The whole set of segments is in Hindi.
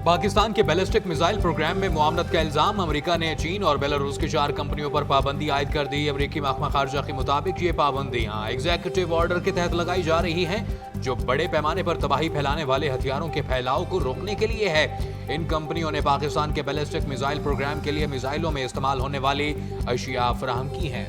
पाकिस्तान के बैलिस्टिक मिसाइल प्रोग्राम में मुआवनत का इल्जाम। अमेरिका ने चीन और बेलारूस की 4 कंपनियों पर पाबंदी आयद कर दी। अमेरिकी महकमा खारजा के मुताबिक ये पाबंदियां एग्जीक्यूटिव ऑर्डर के तहत लगाई जा रही हैं, जो बड़े पैमाने पर तबाही फैलाने वाले हथियारों के फैलाव को रोकने के लिए है। इन कंपनियों ने पाकिस्तान के बैलिस्टिक मिसाइल प्रोग्राम के लिए मिसाइलों में इस्तेमाल होने वाली अशिया फराहम की हैं।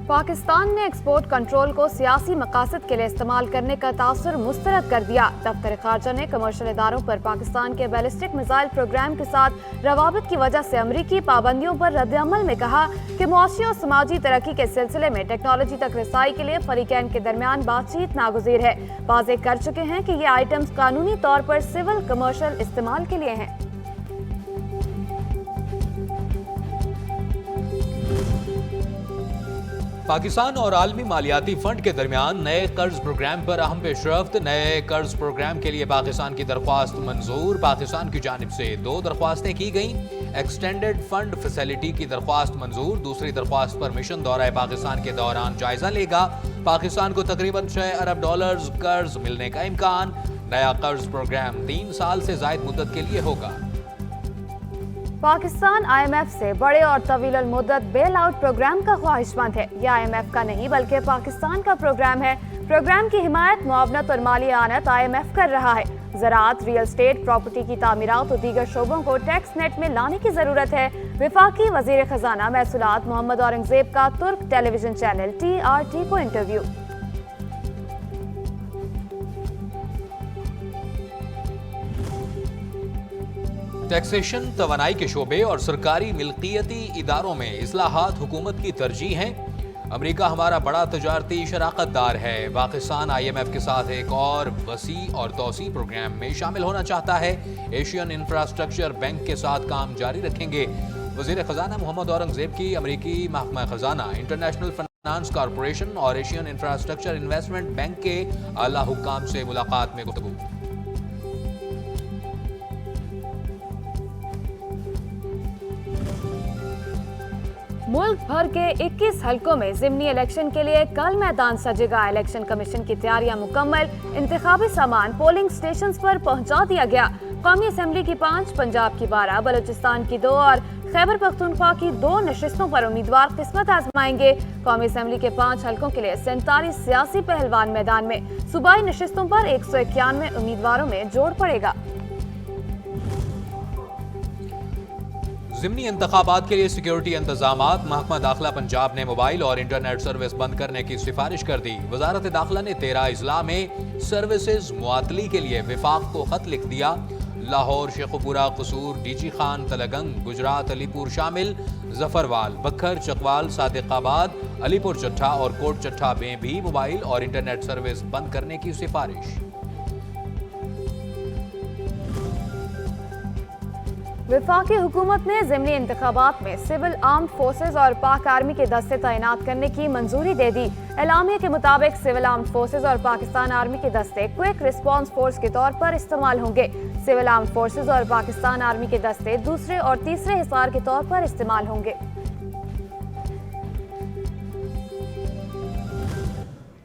पाकिस्तान ने एक्सपोर्ट कंट्रोल को सियासी मकासद के लिए इस्तेमाल करने का तासुर मुस्तरद कर दिया। दफ्तर खारजा ने कमर्शियल इदारों पर पाकिस्तान के बैलिस्टिक मिसाइल प्रोग्राम के साथ रवाबित की वजह से अमरीकी पाबंदियों पर रद्द-ए-अमल में कहा कि मुआशी और समाजी तरक्की के सिलसिले में टेक्नोलॉजी तक रसाई के लिए फरीकैन के दरमियान बातचीत नागुज़ीर है। वाज़ेह कर चुके हैं कि ये आइटम्स कानूनी तौर पर सिविल कमर्शियल इस्तेमाल के लिए हैं। पाकिस्तान और आलमी मालियाती फंड के दरमियान नए कर्ज प्रोग्राम पर अहम पेशरफ्त। नए कर्ज प्रोग्राम के लिए पाकिस्तान की दरख्वास्त मंजूर। पाकिस्तान की जानिब से 2 दरख्वास्तें की गईं। एक्सटेंडेड फंड फैसिलिटी की दरख्वास्त मंजूर। दूसरी दरख्वास्त पर मिशन दौरा पाकिस्तान के दौरान जायजा लेगा। पाकिस्तान को तकरीबन $6 अरब कर्ज मिलने का इम्कान। नया कर्ज प्रोग्राम 3 साल से जायद मुद्दत के लिए होगा। पाकिस्तान IMF से बड़े और तवील मुद्दत बेल आउट प्रोग्राम का ख्वाहिशमंद है। यह IMF का नहीं बल्कि पाकिस्तान का प्रोग्राम है। प्रोग्राम की हिमायत, मुआवनत और माली आनत IMF कर रहा है। ज़राअत, रियल एस्टेट, प्रॉपर्टी की तामीरात और दीगर शोबों को टैक्स नेट में लाने की जरूरत है। वफाकी वजीर खजाना महसूलात मोहम्मद औरंगजेब का तुर्क टेलीविजन चैनल TRT को इंटरव्यू। टैक्सेशन, तवानाई के शोबे और सरकारी मिल्कियती इदारों में इस्लाहात हुकूमत की तरजीह हैं। अमेरिका हमारा बड़ा तजारती शराकतदार है। पाकिस्तान IMF के साथ एक और वसी और तौसी प्रोग्राम में शामिल होना चाहता है। एशियन इंफ्रास्ट्रक्चर बैंक के साथ काम जारी रखेंगे। वजीर खजाना मोहम्मद औरंगजेब की अमेरिकी महकमा खजाना, इंटरनेशनल फाइनेंस कॉरपोरेशन और एशियन इंफ्रास्ट्रक्चर इन्वेस्टमेंट बैंक के आला हुक्काम से मुलाकात में गुफ्तगू। मुल्क भर के 21 हलकों में ज़िमनी इलेक्शन के लिए कल मैदान सजेगा। इलेक्शन कमीशन की तैयारियां मुकम्मल। इंतखाबी सामान पोलिंग स्टेशन पर पहुंचा दिया गया। कौमी असम्बली की 5, पंजाब की 12, बलूचिस्तान की 2 और खैबर पख्तूनख्वा की 2 नशिस्तों पर उम्मीदवार किस्मत आजमाएंगे। कौमी असम्बली के 5 हलकों के लिए 47 सियासी पहलवान मैदान में। सूबाई नशिस्तों पर 191 उम्मीदवारों में जोड़ पड़ेगा। ज़िमनी इंतखाबात के लिए सिक्योरिटी इंतजामात। महकमा दाखिला पंजाब ने मोबाइल और इंटरनेट सर्विस बंद करने की सिफारिश कर दी। वजारत दाखिला ने 13 अजला में सर्विसेज मुअत्तली के लिए विफाक को खत लिख दिया। लाहौर, शेखुपुरा, कसूर, डीजी खान, तलगंग, गुजरात, अलीपुर शामिल। जफरवाल, बखर, चकवाल, सादिकाबाद, अलीपुर चट्ठा और कोट चट्ठा में भी मोबाइल और इंटरनेट सर्विस बंद करने की सिफारिश। वफाकी हुकूमत ने ज़िमनी इंतखाबात में सिविल आर्म्ड फोर्सेज और पाक आर्मी के दस्ते तैनात करने की मंजूरी दे दी। एलामिया के मुताबिक सिविल आर्म्ड फोर्सेज और पाकिस्तान आर्मी के दस्ते क्विक रिस्पांस फोर्स के तौर पर इस्तेमाल होंगे। सिविल आर्म्ड फोर्सेज और पाकिस्तान आर्मी के दस्ते दूसरे और तीसरे हिसार के तौर पर इस्तेमाल होंगे।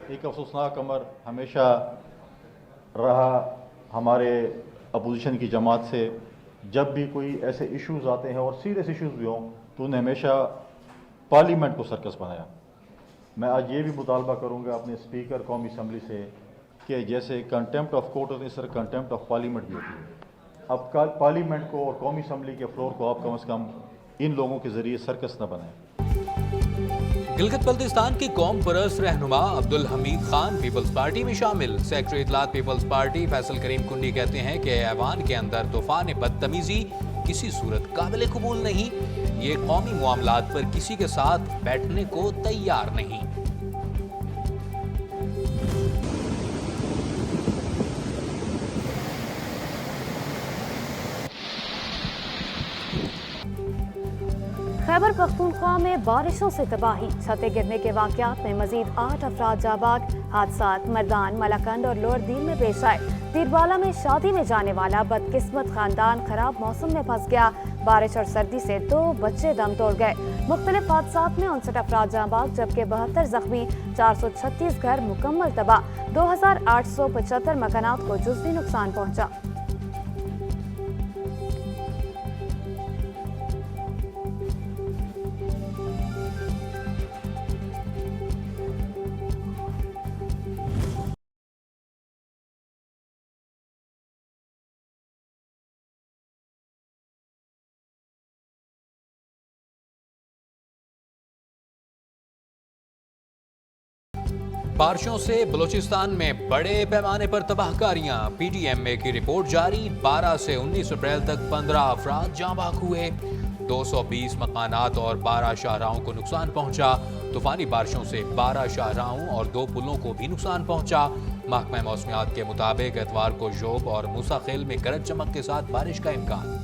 एक अफसोसनाक अमर हमेशा रहा हमारे अपोजिशन की जमात से। जब भी कोई ऐसे इश्यूज आते हैं और सीरियस इश्यूज भी हों तो उन्हें हमेशा पार्लियामेंट को सर्कस बनाया। मैं आज ये भी मुतालबा करूँगा अपने स्पीकर कौमी असम्बली से कि जैसे कंटेम्प्ट ऑफ कोर्ट होती है, सर कंटेम्प्ट ऑफ पार्लियामेंट भी होती है। अब पार्लियामेंट को और कौमी असम्बली के फ्लोर को आप कम से कम इन लोगों के जरिए सर्कस न बनाएं। गिलगित बल्तिस्तान की कौम परस्त रहनुमा अब्दुल हमीद खान पीपल्स पार्टी में शामिल। सेक्रेटरी इत्तलात पीपल्स पार्टी फैसल करीम कुंडी कहते हैं कि ऐवान के अंदर तूफान बदतमीजी किसी सूरत काबिल कबूल नहीं। ये कौमी मामलात पर किसी के साथ बैठने को तैयार नहीं। खैबर पख्तूनख्वा में बारिशों से तबाही, छतें गिरने के वाकयात में मजीद 8 अफराद जाबाग। हादसात मर्दान, मलाकंड और लोअर दील में पेश आए। तीरबाला में शादी में जाने वाला बदकिस्मत खानदान खराब मौसम में फंस गया। बारिश और सर्दी से 2 बच्चे दम तोड़ गए। मुख्तलिफ हादसात में 59 अफराद जाँ बाग जबकि 72 जख्मी, 436 घर मुकम्मल तबाह, 2875 मकानात को जुज़वी नुकसान पहुँचा। बारिशों से बलूचिस्तान में बड़े पैमाने पर तबाहकारियां। पीटीएमए की रिपोर्ट जारी। 12 से 19 अप्रैल तक 15 अफराद जाँ बाग हुए। 220 मकानात और 12 शाहराहों को नुकसान पहुंचा। तूफानी बारिशों से 12 शाहराहों और 2 पुलों को भी नुकसान पहुंचा। महकमा मौसमियात के मुताबिक एतवार को जोब और मूसाखेल में गरज चमक के साथ बारिश का इम्कान।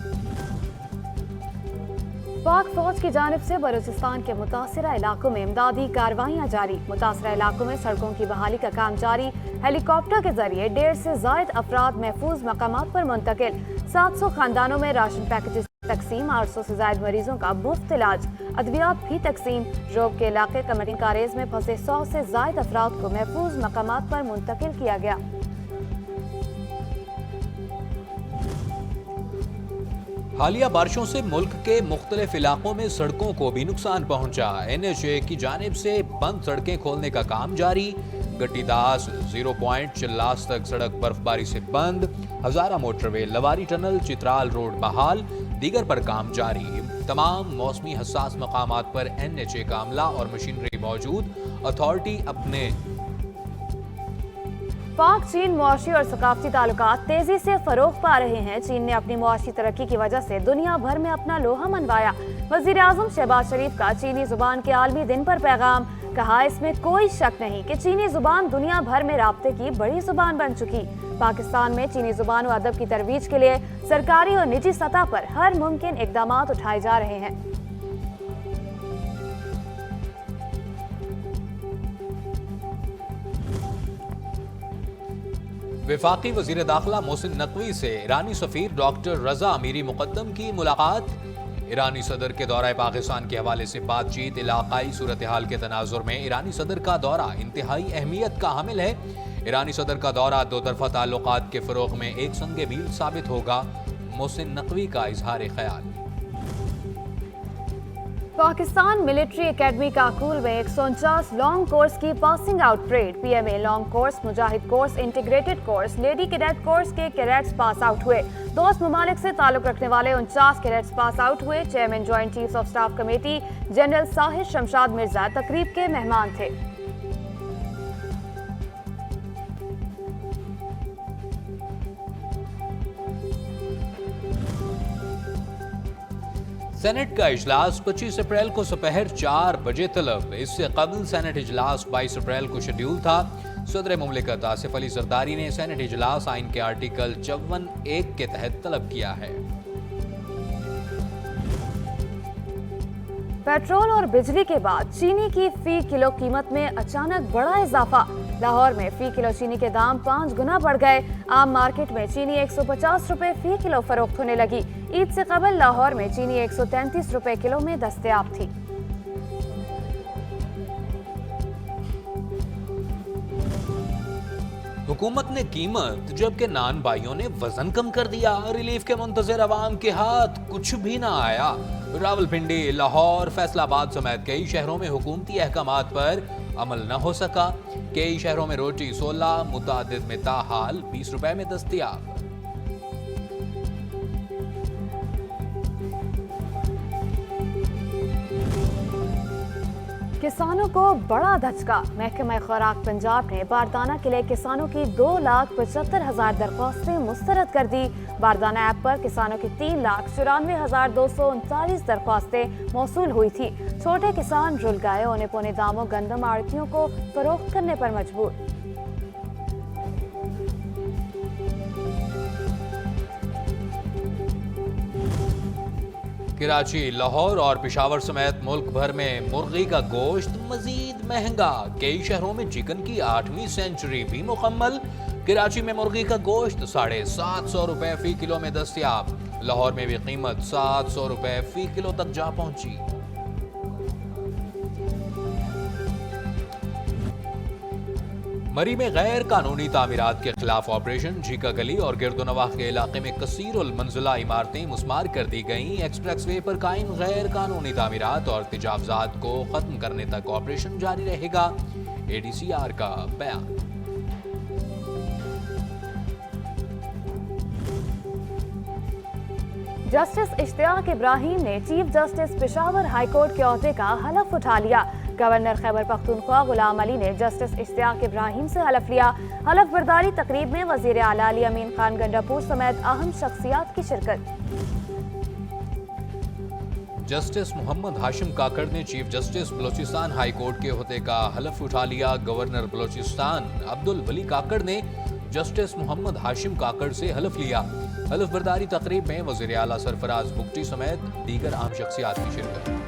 पाक फौज की जानिब से बलूचिस्तान के मुतासरा इलाकों में इमदादी कार्रवाइयाँ जारी। मुतासरा इलाकों में सड़कों की बहाली का काम जारी। हेलीकॉप्टर के जरिए 1.5 से ज़ायद अफराद महफूज मकामात पर मुंतकिल। 700 खानदानों में राशन पैकेजेस तकसीम। 800 से ज़ायद मरीजों का मुफ्त इलाज। अद्वियात भी तकसीम। जोब के इलाके कमरिंग कारेज में फंसे 100 से ज़ायद अफराद को महफूज मकामात पर मुंतकिल किया गया। हालिया बारिशों से मुल्क के मुख्तलिफ इलाकों में सड़कों को भी नुकसान पहुंचा। NHA की जानिब से बंद सड़कें खोलने का काम जारी। गट्टीदास 0 पॉइंट चिल्लास तक सड़क बर्फबारी से बंद। हजारा motorway, Lavari tunnel, Chitral road बहाल। दीगर पर काम जारी। तमाम मौसमी हसास मकामात पर NHA का अमला और मशीनरी मौजूद। अथॉरिटी अपने पाक चीन मुआशी और सकाफती ताल्लुकात तेजी से फरोग पा रहे हैं। चीन ने अपनी मुआशी तरक्की की वजह से दुनिया भर में अपना लोहा मनवाया। वजीर आजम शहबाज शरीफ का चीनी जुबान के आलमी दिन पर पैगाम। कहा, इसमें कोई शक नहीं कि चीनी जुबान दुनिया भर में राब्ते की बड़ी जुबान बन चुकी। पाकिस्तान में चीनी जुबान और अदब की तरवीज के लिए सरकारी और निजी सतह पर हर मुमकिन इकदाम उठाए जा रहे हैं। वफाकी वजीर दाखिला मोहसिन नकवी से ईरानी सफीर डॉक्टर रजा अमीरी मुकद्दम की मुलाकात। ईरानी सदर के दौरा पाकिस्तान के हवाले से बातचीत। इलाकाई सूरत हाल के तनाजुर में ईरानी सदर का दौरा इंतहाई अहमियत का हामिल है। ईरानी सदर का दौरा दो तरफा ताल्लुकात के फरोग में एक संगे मील साबित होगा। मोहसिन नकवी का इजहार ख्याल। पाकिस्तान मिलिट्री एकेडमी काकूल में 149 लॉन्ग कोर्स की passing out parade. PMA long course, Mujahid course, integrated course, lady cadet course के कैडेट्स पास आउट हुए। दोस्त ममालिक से ताल्लुक रखने वाले 49 कैडेट्स पास आउट हुए। Chairman joint chiefs of staff committee general Sahir Shamshad Mirza तकरीब के मेहमान थे। सेनेट का इजलास 25 अप्रैल को दोपहर 4 बजे तलब। इससे कबल सेनेट इजलास 22 अप्रैल को शेड्यूल था। सदर मुमलिकत आसिफ अली जरदारी ने सेनेट इजलास आइन के आर्टिकल 54(1) के तहत तलब किया है। पेट्रोल और बिजली के बाद चीनी की फी किलो कीमत में अचानक बड़ा इजाफा। लाहौर में फी किलो चीनी के दाम 5 गुना बढ़ गए। आम मार्केट में चीनी 150 रुपए फी किलो फरोख्त होने लगी। ईद से कबल लाहौर में चीनी 133 रुपए किलो में दस्तयाब थी। हुकूमत ने कीमत जबकि नान भाइयों ने वजन कम कर दिया। रिलीफ के मुंतजर अवाम के हाथ कुछ भी ना आया। रावलपिंडी, लाहौर, फैसलाबाद समेत कई शहरों में हुकूमती अहकामात पर अमल न हो सका। कई शहरों में रोटी 16, मुतादिद में ताहाल 20 रुपए में दस्तयाब। किसानों को बड़ा धचका। महकमा खुराक पंजाब ने बारदाना के लिए किसानों की 2,75,000 दरख्वास्तें मुस्तरद कर दी। बारदाना ऐप पर किसानों की 3,94,239 दरख्वास्तें मौसूल हुई थी। छोटे किसान रुल गए। औने पौने दामों गंदम आड़तियों को फरोख्त करने पर मजबूर। कराची, लाहौर और पेशावर समेत मुल्क भर में मुर्गी का गोश्त मजीद महंगा। कई शहरों में चिकन की 8वीं सेंचुरी भी मुकम्मल। कराची में मुर्गी का गोश्त 750 रुपए फी किलो में दस्तयाब। लाहौर में भी कीमत 700 रुपए फी किलो तक जा पहुंची। मरी में गैर कानूनी तामीरात के खिलाफ ऑपरेशन झीका गली और गिरदोनवाह के इलाके में कसीरुल मंजिला इमारतें मुस्मार कर दी गईं। एक्सप्रेसवे पर कायम गैर कानूनी तामीरात और तजावुजात को खत्म करने तक ऑपरेशन जारी रहेगा। ADCR का बयान। जस्टिस इश्तियाक इब्राहिम ने चीफ जस्टिस पेशावर हाईकोर्ट के ओहदे का हलफ उठा लिया। गवर्नर खैबर पख्तूनख्वा गुलाम अली ने जस्टिस इश्तियाक इब्राहिम से हलफ लिया। हलफ बर्दारी तकरीब में वजीर आला अली अमीन खान गंडापुर समेत अहम शख्सियात की शिरकत। जस्टिस मोहम्मद हाशिम काकड़ ने chief justice Balochistan high court के ओहदे का हलफ उठा लिया। गवर्नर बलोचिस्तान अब्दुल वली काकड़ ने जस्टिस मोहम्मद हाशिम काकड़ से हलफ लिया। हलफ बर्दारी तकरीब में वजीर आला सरफराज बुगटी समेत दीगर अहम शख्सियात की शिरकत।